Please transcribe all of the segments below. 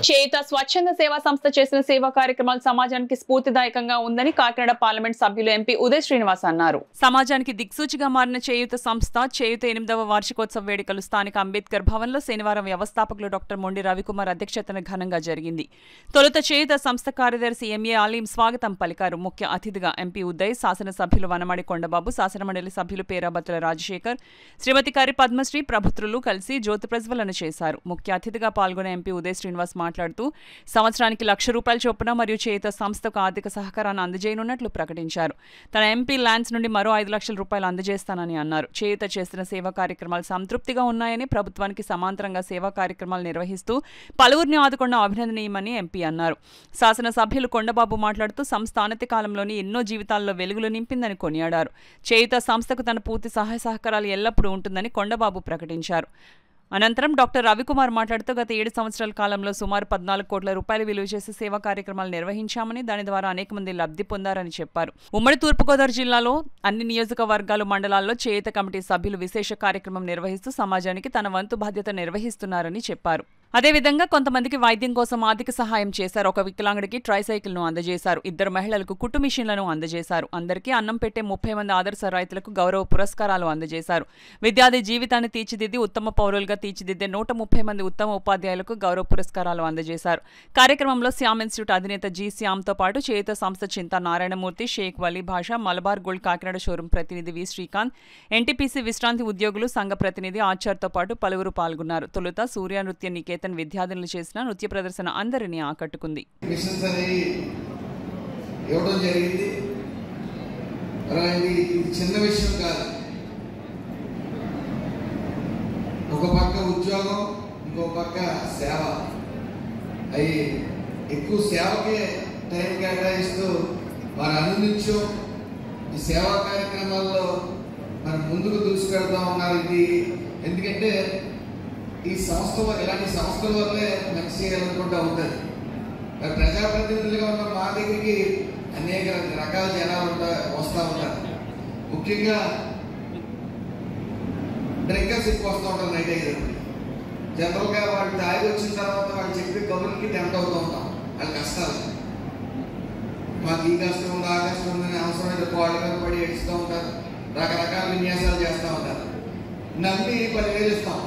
చేయుత స్వచ్ఛంద సేవా సంస్థ చేసిన సేవా కార్యక్రమాలు సమాజానికి స్ఫూర్తిదాయకంగా ఉందని కాకినాడ పార్లమెంట్ సభ్యులు ఎంపీ ఉదయ్ శ్రీనివాస్ అన్నారు. సమాజానికి దిక్సూచిగా మారిన చేయుత సంస్థ చేయుత 8వ వార్షికోత్సవ వేడుకలు స్థానిక అంబేద్కర్ భవన్లో శనివారం వ్యవస్థాపకులు డాక్టర్ మొండి రవికుమార్ అధ్యక్షతన ఘనంగా జరిగింది. తొలుత చేయుత సంస్థ కార్యదర్శి ఎంఏ ఆలీం స్వాగతం పలికారు. ముఖ్య అతిథిగా ఎంపీ ఉదయ్, శాసనసభ్యులు వనమాడి కొండబాబు, శాసనమండలి సభ్యులు పేరాబత్తుల రాజశేఖర్, శ్రీమతి కరి పద్మశ్రీ ప్రభుత్రులు కలిసి జ్యోతి ప్రజ్వలన చేశారు. ముఖ్య అతిథిగా పాల్గొన్న ఎంపీ ఉదయ్ శ్రీనివాస్ మాట్లాడుతూ సంవత్సరానికి ₹1,00,000 చొప్పున మరియు చేయుత సంస్థకు ఆర్థిక సహకారాన్ని అందజేయనున్నట్లు ప్రకటించారు. తన ఎంపీ ల్యాండ్స్ నుండి మరో ₹5 లక్షల అందజేస్తానని అన్నారు. చేయుత చేసిన సేవా కార్యక్రమాలు సంతృప్తిగా ఉన్నాయని, ప్రభుత్వానికి సమాంతరంగా సేవా కార్యక్రమాలు నిర్వహిస్తూ పలువురిని ఆదుకున్న అభినందనీయమని ఎంపీ అన్నారు. శాసనసభ్యులు కొండబాబు మాట్లాడుతూ సంస్థ అనతి కాలంలోని ఎన్నో జీవితాల్లో వెలుగులు నింపిందని కొనియాడారు. చేయుత సంస్థకు తన పూర్తి సహాయ సహకారాలు ఎల్లప్పుడూ ఉంటుందని కొండబాబు ప్రకటించారు. అనంతరం డాక్టర్ రవికుమార్ మాట్లాడుతూ గత 7 సంవత్సరాల కాలంలో సుమారు ₹14 కోట్ల విలువ చేసే సేవా కార్యక్రమాలు నిర్వహించామని, దాని ద్వారా అనేక మంది లబ్ధి పొందారని చెప్పారు. ఉమ్మడి తూర్పుగోదావరి జిల్లాలో అన్ని నియోజకవర్గాలు, మండలాల్లో చేయుత కమిటీ సభ్యులు విశేష కార్యక్రమం నిర్వహిస్తూ సమాజానికి తన వంతు బాధ్యత నిర్వహిస్తున్నారని చెప్పారు. అదేవిధంగా కొంతమందికి వైద్యం కోసం ఆర్థిక సహాయం చేశారు. ఒక వికలాంగుడికి ట్రైసైకిల్ను అందజేశారు. 2 మహిళలకు కుట్టు మిషన్లను అందజేశారు. అందరికీ అన్నం పెట్టే 30 మంది ఆదర్శ రైతులకు గౌరవ పురస్కారాలు అందజేశారు. విద్యార్థి జీవితాన్ని తీర్చిదిద్ది ఉత్తమ పౌరులుగా తీర్చిదిద్దే 130 మంది ఉత్తమ ఉపాధ్యాయులకు గౌరవ పురస్కారాలు అందజేశారు. కార్యక్రమంలో శ్యామ్ ఇన్స్టిట్యూట్ అధినేత జి శ్యామ్తో పాటు చేయుత సంస్థ చింతా నారాయణమూర్తి, షేక్ వలీ భాషా, మలబార్ గోల్డ్ కాకినాడ షోరూం ప్రతినిధి వి శ్రీకాంత్, ఎన్టీపీసీ విశ్రాంతి ఉద్యోగులు సంఘ ప్రతినిధి ఆచార్తో పాటు పలువురు పాల్గొన్నారు. తొలుత సూర్య నృత్య నికేతన్ విద్యార్థులు చేసిన నృత్య ప్రదర్శన అందరినీ ఆకట్టుకుంది. చిన్న విషయం కాదు. ఒక పక్క ఉద్యోగం, ఇంకో పక్క సేవ. అవి ఎక్కువ సేవకే టైం కేటాయిస్తూ వారు అనునిత్యం ఈ సేవా కార్యక్రమాల్లో మరి ముందుకు దూసుకెళ్తా ఉన్నారు. ఇది ఎందుకంటే ఈ సంస్థ ఇలాంటి సంస్థల వల్లే మంచి చేయాలనుకుంటూ ఉంటుంది. మరి ప్రజాప్రతినిధులుగా ఉన్న మా దగ్గరికి అనేక రకాల జనాలు వస్తూ ఉంటారు. ముఖ్యంగా డ్రింకర్స్ ఎక్కువ వస్తూ ఉంటారు. నైట్ అయ్యేటప్పుడు జనరల్గా వాళ్ళు తాగి వచ్చిన తర్వాత వాళ్ళు చెప్పే కబుర్లకి టెంప్ట్ అవుతూ ఉంటాం. వాళ్ళ కష్టాలు, మాకు ఈ కష్టం ఉంది, ఆ కష్టం ఉందని అవసరమైన వాళ్ళ మీద పడి ఏడుస్తూ ఉంటారు. రకరకాల విన్యాసాలు చేస్తూ ఉంటారు. నమ్మి 10,000 ఇస్తాం,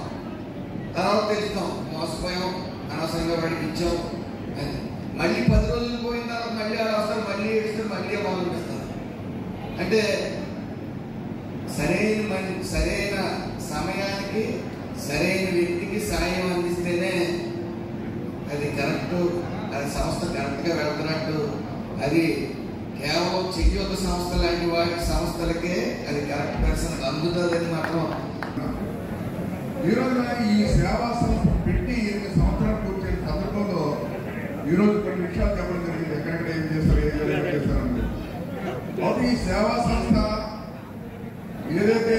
తర్వాత తెలుస్తాం మోసపోయాం, అనవసరంగా వాడికి ఇచ్చాం అని. మళ్ళీ 10 రోజులు పోయిన తర్వాత మళ్ళీ వస్తారు, మళ్ళీ ఏడుస్తారు, మళ్ళీ మొదలుపెడతారు. అంటే సరైన సమయానికి సరైన వ్యక్తికి సాయం అందిస్తేనే అది కరెక్ట్, అది సంస్థ కరెక్ట్గా వెళ్తున్నట్టు. అది కేవలం చేయుత సంస్థ లాంటి వాటి సంస్థలకే అది కరెక్ట్ పర్సన్ అందుతుందని మాత్రం. ఈరోజు ఈ సేవా సంస్థ పెట్టి 8 సంవత్సరాలు పూర్తయిన సందర్భంలో ఈరోజు కొన్ని విషయాలు చెప్పడం జరిగింది. ఎక్కడెక్కడ ఏం చేస్తారు, ఏం చేస్తారని. అయితే ఈ సేవా సంస్థ ఏదైతే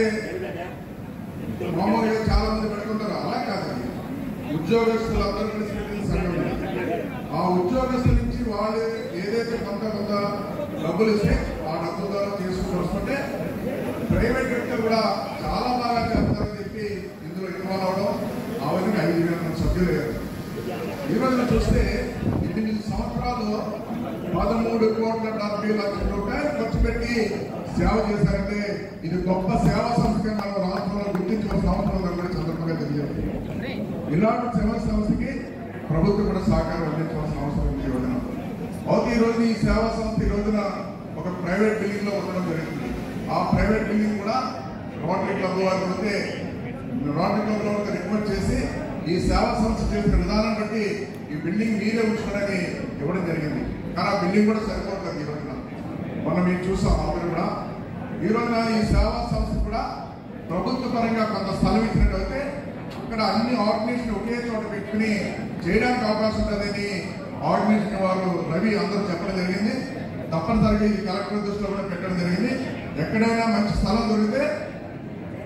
మామూలుగా చాలా మంది పెట్టుకుంటారో అలా కాదండి. ఉద్యోగస్తులు అందరూ కలిసి పెట్టిన సంఘం. ఆ ఉద్యోగస్తుల నుంచి వాళ్ళు ఏదైతే కొంత డబ్బులు ఇస్తే ఆ డబ్బుల ద్వారా తీసుకుని వస్తుంటే ప్రైవేట్ వ్యక్తులు కూడా చాలా బాగా చేస్తారని చెప్పి ఇందులో ఇన్వాల్వ్ అవడం. ఆ విధంగా 5,000 మంది సభ్యులు. ఈ రోజున చూస్తే 8 సంవత్సరాలు ₹13.70 కోట్ల ఖర్చు పెట్టి సేవ చేశారంటే ఇది గొప్ప సేవా సంస్థగా మనం రాష్ట్రంలో గుర్తించుకున్న సంవత్సరాలు కూడా సందర్భంగా తెలియదు. ఇలాంటి సేవా సంస్థకి ప్రభుత్వం కూడా సహకారం అందించాల్సిన అవసరం ఉంది. అయితే ఈ రోజు ఈ సేవా సంస్థ ఈ రోజున ఒక ప్రైవేట్ బిల్డింగ్ లో ఉండడం జరుగుతుంది. ఆ ప్రైవేట్ బిల్డింగ్ కూడా రోటరీ క్లబ్ వారు ఉంటే రోటరీ క్లబ్ లో రిక్వెస్ట్ చేసి ఈ సేవా సంస్థ చేసిన విధానం బట్టి ఈ బిల్డింగ్ మీరే ఉంచుకోవడానికి ఇవ్వడం జరిగింది. కానీ ఆ బిల్డింగ్ కూడా సరిపోతుంది. ఈ రోజున మనం మీరు చూసాం. అందరూ కూడా ఈ రోజున ఈ సేవా సంస్థ కూడా ప్రభుత్వ పరంగా కొంత స్థలం ఇచ్చినట్టయితే అక్కడ అన్ని ఆర్గనైజేషన్ ఒకే చోట పెట్టుకుని చేయడానికి అవకాశం ఉంటుందని ఆర్గనైజేషన్ వారు రవి అందరూ చెప్పడం జరిగింది. తప్పనిసరిగా ఇది కలెక్టర్ దృష్టిలో కూడా పెట్టడం జరిగింది. ఎక్కడైనా మంచి స్థలం దొరికితే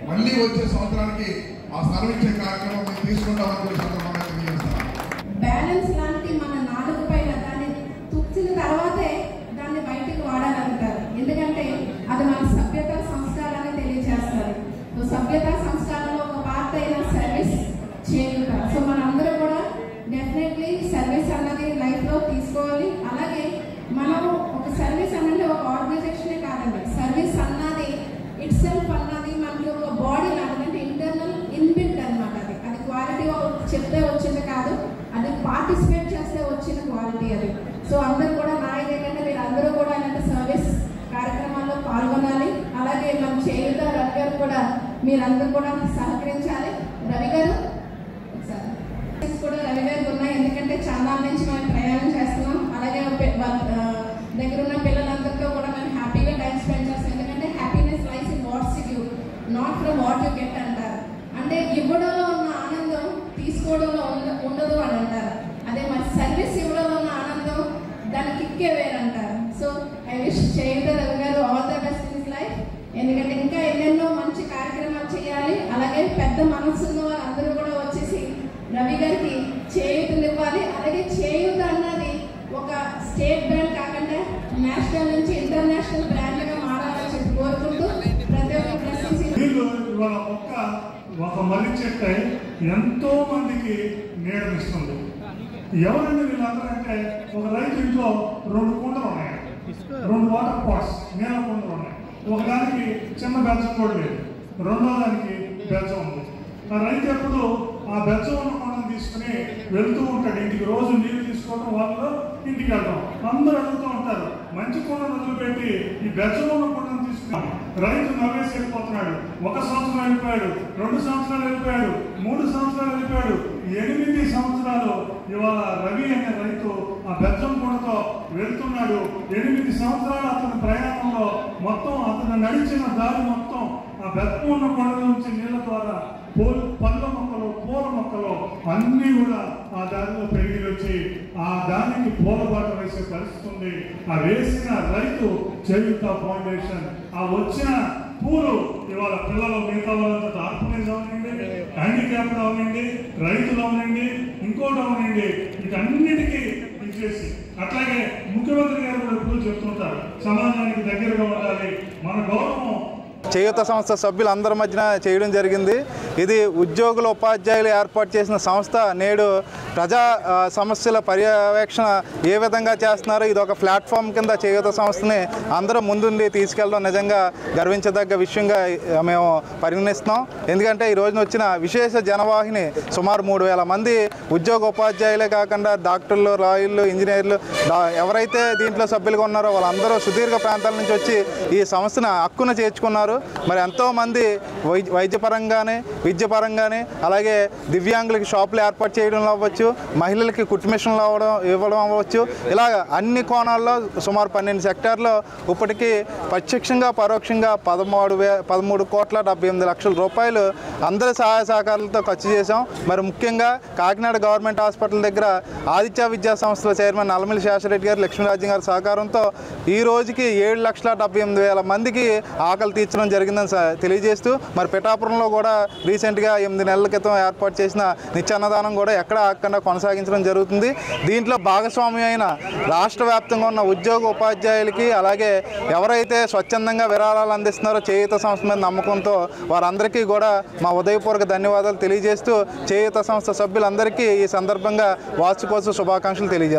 మళ్ళీ వచ్చే సంవత్సరానికి ఆ స్థలం ఇచ్చే కార్యక్రమం మేము తీసుకుంటామని కూడా సందర్భంగా తెలియజేస్తాం. బ్యాలెన్స్ లాంటి మన నాలుగు పైన దాన్ని తుక్కిన తర్వాతే దాన్ని బయటకు వాడాలంటారు. ఎందుకంటే అది మన సభ్యత సంస్కారాన్ని తెలియజేస్తారు. సభ్యత సంస్కారంలో ఒక పార్ట్ అయిన సర్వీస్ చేయుట. సో మనందరూ కూడా డెఫినెట్లీ సర్వీస్ పార్టిసిపేట్ చేస్తే వచ్చిన క్వాలిటీ అది. సో అందరూ కూడా నా ఇదేంటంటే మీరు అందరూ కూడా ఇలాంటి సర్వీస్ కార్యక్రమాల్లో పాల్గొనాలి. అలాగే మన చేయుత రవి గారు కూడా మీరందరూ కూడా సహకరించాలి. రవి గారు కూడా రవి గారికి ఉన్నాయి, ఎందుకంటే చాలా నుంచి మేము ప్రయాణం చేస్తున్నాం. అలాగే దగ్గర ఉన్న పిల్లలందరితో కూడా మేము హ్యాపీగా టైం స్పెండ్ చేస్తాం. ఎందుకంటే happiness lies in what's you give, not from what you get అంటారు. అంటే ఇవ్వడంలో ఉన్న ఆనందం తీసుకోవడంలో ఉండదు అని అంటారు. అదే మరి సర్వీస్ ఇవ్వడంలో ఉన్న ఆనందం దాని కిక్కే వేరంటారు. సో ఐ విష్ చేయుత రవి గారు all the best in his life. ఎందుకంటే ఇంకా ఎన్నెన్నో మంచి కార్యక్రమాలు చేయాలి. అలాగే పెద్ద మనసున్న వాళ్ళందరూ కూడా వచ్చేసి రవి గారికి చేయూతలు ఇవ్వాలి. అలాగే చేయూత అన్నది ఒక స్టేట్ బ్రాండ్ కాకుండా నేషనల్ నుంచి ఇంటర్నేషనల్ బ్రాండ్గా మారాలని చెప్పి కోరుకుంటూ ప్రతి ఒక్క ఒక మర్రి చెట్టు ఎంతో మందికి నీడనిస్తుంది. ఎవరండి వీళ్ళందరూ అంటే, ఒక రైతు ఇంట్లో 2 కుండలు ఉన్నాయి, 2 వాటర్ పాట్స్ నీళ్ళ కుండలు ఉన్నాయి. ఒకదానికి చిన్న బెచ్చం కూడా లేదు, రెండో దానికి బెచ్చం ఉంది. ఆ రైతు ఎప్పుడు ఆ బెచ్చం ఉన్న కొండను తీసుకుని వెళ్తూ ఉంటాడు ఇంటికి. రోజు నీళ్ళు తీసుకోవడం, వాళ్ళు ఇంటికి వెళ్ళడం. అందరూ అడుగుతూ ఉంటారు, మంచి కొండను వదిలిపెట్టి ఈ బెచ్చం ఉన్న కొండను తీసుకున్నాం. రైతు నవ్వేసి వెళ్ళిపోతున్నాడు. 1 సంవత్సరం వెళ్ళిపోయాడు, 2 సంవత్సరాలు వెళ్ళిపోయాడు, 3 సంవత్సరాలు వెళ్ళిపోయాడు, 8 సంవత్సరాలు ఇవాళ రవి అనే రైతు ఆ బెచ్చం కొండతో వెళ్తున్నాడు. 8 సంవత్సరాలు అతని ప్రయాణంలో మొత్తం అతను నడిచిన దారి మొత్తం ఆ బెచ్చం ఉన్న కొండ నుంచి నీళ్ళ ద్వారా పళ్ళ మొక్కలు, పూల మొక్కలు అన్నీ కూడా ఆ దారిలో పెరిగి వచ్చి ఆ దానికి పూలబాట వేసే పరిస్థితి ఉంది. ఆ వేసిన రైతు చేయూత ఫౌండేషన్. ఆ వచ్చిన పూలు ఇవాళ పిల్లలు, మిగతా వాళ్ళంతా ఆర్ఫనైజ్ అవనండి, హ్యాండిక్యాప్డ్ అవనండి, రైతులు అవనండి, ఇంకోటి అవనండి, వీటన్నిటికీ ఇచ్చేసి. అట్లాగే ముఖ్యమంత్రి గారు కూడా ఎప్పుడు చెప్తుంటారు, సమాజానికి దగ్గరగా ఉండాలి, మన గౌరవం. చేయూత సంస్థ సభ్యులందరి మధ్యన చేయడం జరిగింది. ఇది ఉద్యోగుల ఉపాధ్యాయులు ఏర్పాటు చేసిన సంస్థ. నేడు ప్రజా సమస్యల పర్యవేక్షణ ఏ విధంగా చేస్తున్నారో ఇది ఒక ప్లాట్ఫామ్ కింద చేయూత సంస్థని అందరూ ముందుండి తీసుకెళ్ళడం నిజంగా గర్వించదగ్గ విషయంగా మేము పరిగణిస్తున్నాం. ఎందుకంటే ఈ రోజున వచ్చిన విశేష జనవాహిని సుమారు 3000 మంది ఉద్యోగ ఉపాధ్యాయులే కాకుండా డాక్టర్లు, లాయర్లు, ఇంజనీర్లు ఎవరైతే దీంట్లో సభ్యులుగా ఉన్నారో వాళ్ళందరూ సుదీర్ఘ ప్రాంతాల నుంచి వచ్చి ఈ సంస్థను హక్కున చేర్చుకున్నారు. మరి ఎంతోమంది వైద్యపరంగానే, విద్యపరంగానే, అలాగే దివ్యాంగులకి షాపులు ఏర్పాటు చేయడంలో అవ్వచ్చు, మహిళలకి కుట్టు మిషన్లు ఇవ్వడం అవ్వచ్చు, ఇలాగ అన్ని కోణాల్లో సుమారు 12 సెక్టార్లో ఇప్పటికీ ప్రత్యక్షంగా పరోక్షంగా 13,78,00,000 రూపాయలు అందరి సహాయ సహకారాలతో ఖర్చు చేశాం. మరి ముఖ్యంగా కాకినాడ గవర్నమెంట్ హాస్పిటల్ దగ్గర ఆదిత్య విద్యా సంస్థల చైర్మన్ నల్లమిల్లి శేషరెడ్డి గారు, లక్ష్మీరాజ్యం గారి సహకారంతో ఈ రోజుకి 7,78,000 మందికి ఆకలి తీర్చడం జరిగిందని తెలియజేస్తూ, మరి పిఠాపురంలో కూడా రీసెంట్గా 8 నెలల క్రితం ఏర్పాటు చేసిన నిత్యాన్నదానం కూడా ఎక్కడ ఆగకుండా కొనసాగించడం జరుగుతుంది. దీంట్లో భాగస్వామ్యం అయిన రాష్ట్ర వ్యాప్తంగా ఉన్న ఉద్యోగ ఉపాధ్యాయులకి, అలాగే ఎవరైతే స్వచ్ఛందంగా విరాళాలు అందిస్తున్నారో చేయూత సంస్థ మీద నమ్మకంతో వారందరికీ కూడా మా ఉదయపూర్వక ధన్యవాదాలు తెలియజేస్తూ, చేయూత సంస్థ సభ్యులందరికీ ఈ సందర్భంగా వార్షికోత్సవ శుభాకాంక్షలు తెలియజేస్తాం.